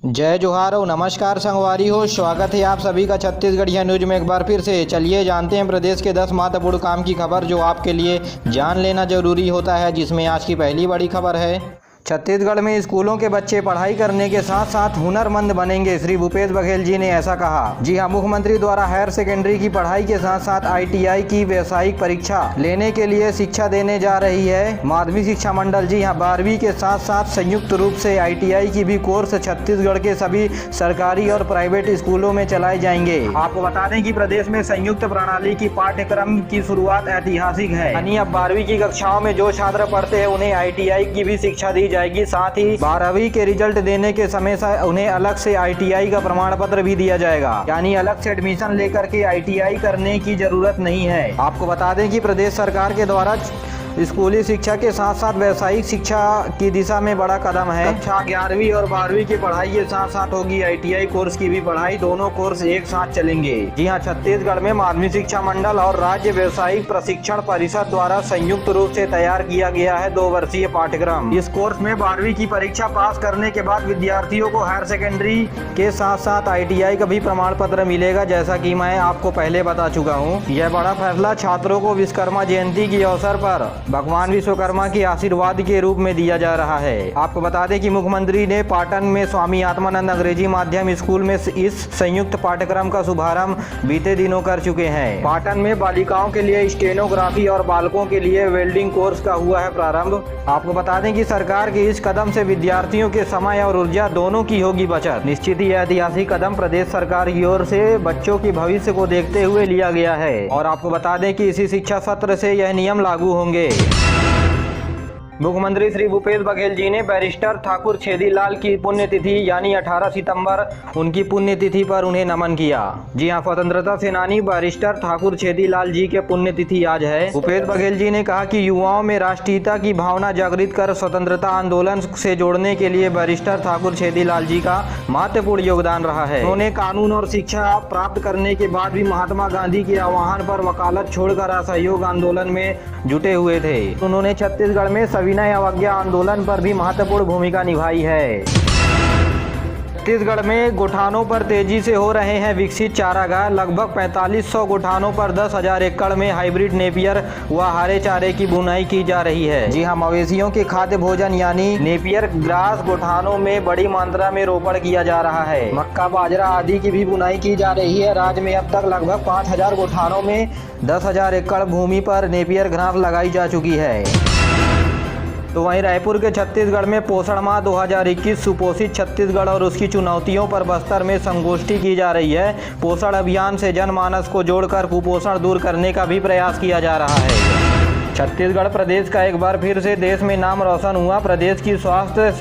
जय जोहार और नमस्कार संगवारी हो। स्वागत है आप सभी का छत्तीसगढ़िया न्यूज में एक बार फिर से। चलिए जानते हैं प्रदेश के 10 महत्वपूर्ण काम की खबर जो आपके लिए जान लेना जरूरी होता है, जिसमें आज की पहली बड़ी खबर है। छत्तीसगढ़ में स्कूलों के बच्चे पढ़ाई करने के साथ साथ हुनरमंद बनेंगे, श्री भूपेश बघेल जी ने ऐसा कहा। जी हां, मुख्यमंत्री द्वारा हायर सेकेंडरी की पढ़ाई के साथ साथ ITI की व्यावसायिक परीक्षा लेने के लिए शिक्षा देने जा रही है माध्यमिक शिक्षा मंडल। जी हां, 12वीं के साथ साथ संयुक्त रूप से ITI की भी कोर्स छत्तीसगढ़ के सभी सरकारी और प्राइवेट स्कूलों में चलाए जाएंगे। आपको बता दें कि प्रदेश में संयुक्त प्रणाली की पाठ्यक्रम की शुरुआत ऐतिहासिक है, यानी अब 12वीं की कक्षाओं में जो छात्र पढ़ते हैं उन्हें ITI की भी शिक्षा दी जाएगी। साथ ही 12वीं के रिजल्ट देने के समय उन्हें अलग से ITI का प्रमाण पत्र भी दिया जाएगा, यानी अलग से एडमिशन लेकर के ITI करने की जरूरत नहीं है। आपको बता दें कि प्रदेश सरकार के द्वारा स्कूली शिक्षा के साथ साथ व्यावसायिक शिक्षा की दिशा में बड़ा कदम है। कक्षा 11वीं और 12वीं की पढ़ाई के साथ साथ होगी ITI कोर्स की भी पढ़ाई, दोनों कोर्स एक साथ चलेंगे। जी हां, छत्तीसगढ़ में माध्यमिक शिक्षा मंडल और राज्य व्यावसायिक प्रशिक्षण परिषद द्वारा संयुक्त रूप से तैयार किया गया है 2 वर्षीय पाठ्यक्रम। इस कोर्स में 12वीं की परीक्षा पास करने के बाद विद्यार्थियों को हायर सेकेंडरी के साथ साथ ITI का भी प्रमाण पत्र मिलेगा, जैसा कि मैं आपको पहले बता चुका हूँ। यह बड़ा फैसला छात्रों को विश्वकर्मा जयंती के अवसर पर भगवान विश्वकर्मा के आशीर्वाद के रूप में दिया जा रहा है। आपको बता दें कि मुख्यमंत्री ने पाटन में स्वामी आत्मानंद अंग्रेजी माध्यम स्कूल में इस संयुक्त पाठ्यक्रम का शुभारंभ बीते दिनों कर चुके हैं। पाटन में बालिकाओं के लिए स्टेनोग्राफी और बालकों के लिए वेल्डिंग कोर्स का हुआ है प्रारंभ। आपको बता दें कि सरकार के इस कदम से विद्यार्थियों के समय और ऊर्जा दोनों की होगी बचत। निश्चित ही ऐतिहासिक कदम प्रदेश सरकार की ओर से बच्चों के भविष्य को देखते हुए लिया गया है और आपको बता दें कि इसी शिक्षा सत्र से यह नियम लागू होंगे। मुख्यमंत्री श्री भूपेश बघेल जी ने बैरिस्टर ठाकुर छेदीलाल की पुण्यतिथि यानी 18 सितंबर उनकी पुण्यतिथि पर उन्हें नमन किया। जी हां, स्वतंत्रता सेनानी बैरिस्टर ठाकुर छेदीलाल जी के पुण्यतिथि आज है। भूपेश बघेल जी ने कहा कि युवाओं में राष्ट्रीयता की भावना जागृत कर स्वतंत्रता आंदोलन से जोड़ने के लिए बैरिस्टर ठाकुर छेदीलाल जी का महत्वपूर्ण योगदान रहा है। उन्होंने कानून और शिक्षा प्राप्त करने के बाद भी महात्मा गांधी के आह्वान पर वकालत छोड़कर असहयोग आंदोलन में जुटे हुए थे। उन्होंने छत्तीसगढ़ में सविनय अवज्ञा आंदोलन पर भी महत्वपूर्ण भूमिका निभाई है। छत्तीसगढ़ में गोठानों पर तेजी से हो रहे हैं विकसित चारागाह। लगभग 4500 गोठानों पर 10,000 एकड़ में हाइब्रिड नेपियर व हरे चारे की बुनाई की जा रही है। जी हां, मवेशियों के खाद्य भोजन यानी नेपियर ग्रास गोठानों में बड़ी मात्रा में रोपण किया जा रहा है। मक्का, बाजरा आदि की भी बुनाई की जा रही है। राज्य में अब तक लगभग 5000 गोठानों में 10,000 एकड़ भूमि पर नेपियर घास लगाई जा चुकी है। तो वहीं रायपुर के छत्तीसगढ़ में पोषण माह 2021 सुपोषित छत्तीसगढ़ और उसकी चुनौतियों पर बस्तर में संगोष्ठी की जा रही है। पोषण अभियान से जनमानस को जोड़कर कुपोषण दूर करने का भी प्रयास किया जा रहा है। छत्तीसगढ़ प्रदेश का एक बार फिर से देश में नाम रोशन हुआ। प्रदेश की स्वास्थ्य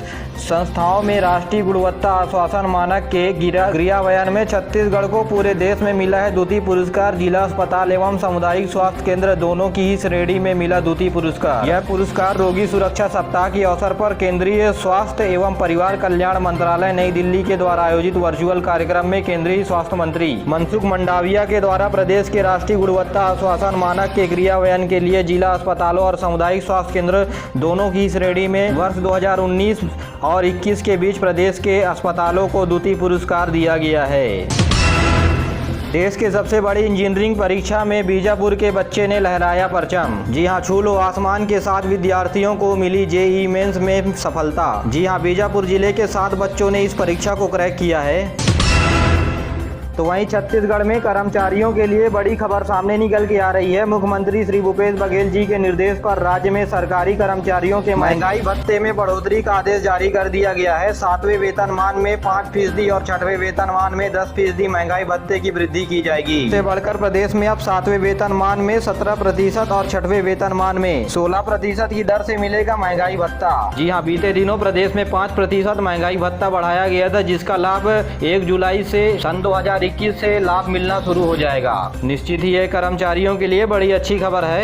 संस्थाओं में राष्ट्रीय गुणवत्ता आश्वासन मानक के क्रियान्वयन में छत्तीसगढ़ को पूरे देश में मिला है द्वितीय पुरस्कार। जिला अस्पताल एवं सामुदायिक स्वास्थ्य केंद्र दोनों की ही श्रेणी में मिला द्वितीय पुरस्कार। यह पुरस्कार रोगी सुरक्षा सप्ताह के अवसर पर केंद्रीय स्वास्थ्य एवं परिवार कल्याण मंत्रालय नई दिल्ली के द्वारा आयोजित वर्चुअल कार्यक्रम में केंद्रीय स्वास्थ्य मंत्री मनसुख मंडाविया के द्वारा प्रदेश के राष्ट्रीय गुणवत्ता आश्वासन मानक के क्रियान्वयन के लिए जिला अस्पतालों और सामुदायिक स्वास्थ्य केंद्र दोनों की श्रेणी में वर्ष 2019 और 21 के बीच प्रदेश के अस्पतालों को द्वितीय पुरस्कार दिया गया है। देश के सबसे बड़ी इंजीनियरिंग परीक्षा में बीजापुर के बच्चे ने लहराया परचम। जी हां, छू लो आसमान के 7 विद्यार्थियों को मिली JEE मेंस में सफलता। जी हां, बीजापुर जिले के 7 बच्चों ने इस परीक्षा को क्रैक किया है। तो वहीं छत्तीसगढ़ में कर्मचारियों के लिए बड़ी खबर सामने निकल के आ रही है। मुख्यमंत्री श्री भूपेश बघेल जी के निर्देश पर राज्य में सरकारी कर्मचारियों के महंगाई भत्ते में बढ़ोतरी का आदेश जारी कर दिया गया है। 7वें वेतनमान में 5% और 6वें वेतनमान में 10% महंगाई भत्ते की वृद्धि की जाएगी। इससे बढ़कर प्रदेश में अब 7वें वेतनमान में 17% और 6वें वेतनमान में 16% की दर से मिलेगा महंगाई भत्ता। जी हाँ, बीते दिनों प्रदेश में 5% महंगाई भत्ता बढ़ाया गया था, जिसका लाभ 1 जुलाई से सन 2021 से लाभ मिलना शुरू हो जाएगा। निश्चित ही यह कर्मचारियों के लिए बड़ी अच्छी खबर है।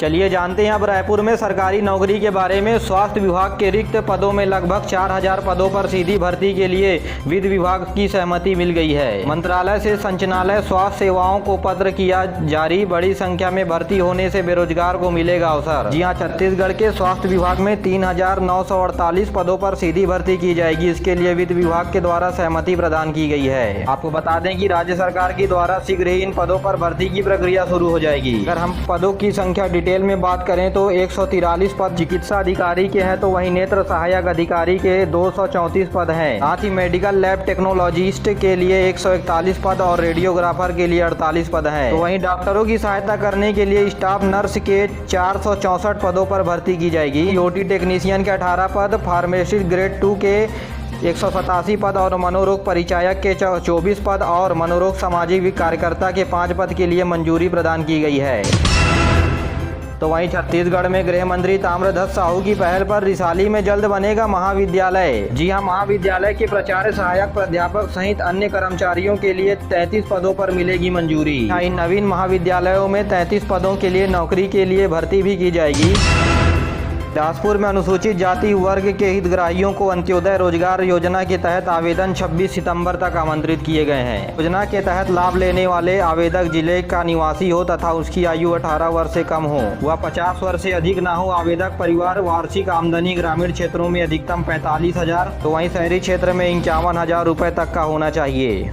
चलिए जानते हैं अब रायपुर में सरकारी नौकरी के बारे में। स्वास्थ्य विभाग के रिक्त पदों में लगभग 4000 पदों पर सीधी भर्ती के लिए वित्त विभाग की सहमति मिल गई है। मंत्रालय से संचालनालय स्वास्थ्य सेवाओं को पत्र किया जारी। बड़ी संख्या में भर्ती होने से बेरोजगार को मिलेगा अवसर। जी हां, छत्तीसगढ़ के स्वास्थ्य विभाग में 3948 पदों पर सीधी भर्ती की जाएगी। इसके लिए वित्त विभाग के द्वारा सहमति प्रदान की गई है। आपको बता दें कि राज्य सरकार के द्वारा शीघ्र ही इन पदों पर भर्ती की प्रक्रिया शुरू हो जाएगी। अगर हम पदों की संख्या डिटेल में बात करें तो 143 पद चिकित्सा अधिकारी के हैं, तो वहीं नेत्र सहायक अधिकारी के 234 पद हैं। साथ ही मेडिकल लैब टेक्नोलॉजिस्ट के लिए 141 पद और रेडियोग्राफर के लिए 48 पद हैं। तो वहीं डॉक्टरों की सहायता करने के लिए स्टाफ नर्स के 464 पदों पर भर्ती की जाएगी। ओटी टेक्नीशियन के 18 पद, फार्मेसिस्ट ग्रेड 2 के 187 पद और मनोरोग परिचायक के 24 पद और मनोरोग सामाजिक कार्यकर्ता के 5 पद के लिए मंजूरी प्रदान की गई है। तो वहीं छत्तीसगढ़ में गृह मंत्री ताम्रध्वज साहू की पहल पर रिसाली में जल्द बनेगा महाविद्यालय। जी हां, महाविद्यालय के प्राचार्य, सहायक प्राध्यापक सहित अन्य कर्मचारियों के लिए 33 पदों पर मिलेगी मंजूरी। इन नवीन महाविद्यालयों में 33 पदों के लिए नौकरी के लिए भर्ती भी की जाएगी। बिलासपुर में अनुसूचित जाति वर्ग के हितग्राहियों को अंत्योदय रोजगार योजना के तहत आवेदन 26 सितंबर तक आमंत्रित किए गए हैं। योजना के तहत लाभ लेने वाले आवेदक जिले का निवासी हो तथा उसकी आयु 18 वर्ष से कम हो, वह 50 वर्ष से अधिक न हो। आवेदक परिवार वार्षिक आमदनी ग्रामीण क्षेत्रों में अधिकतम 45,000, तो वहीं शहरी क्षेत्र में 51,000 रुपए तक का होना चाहिए।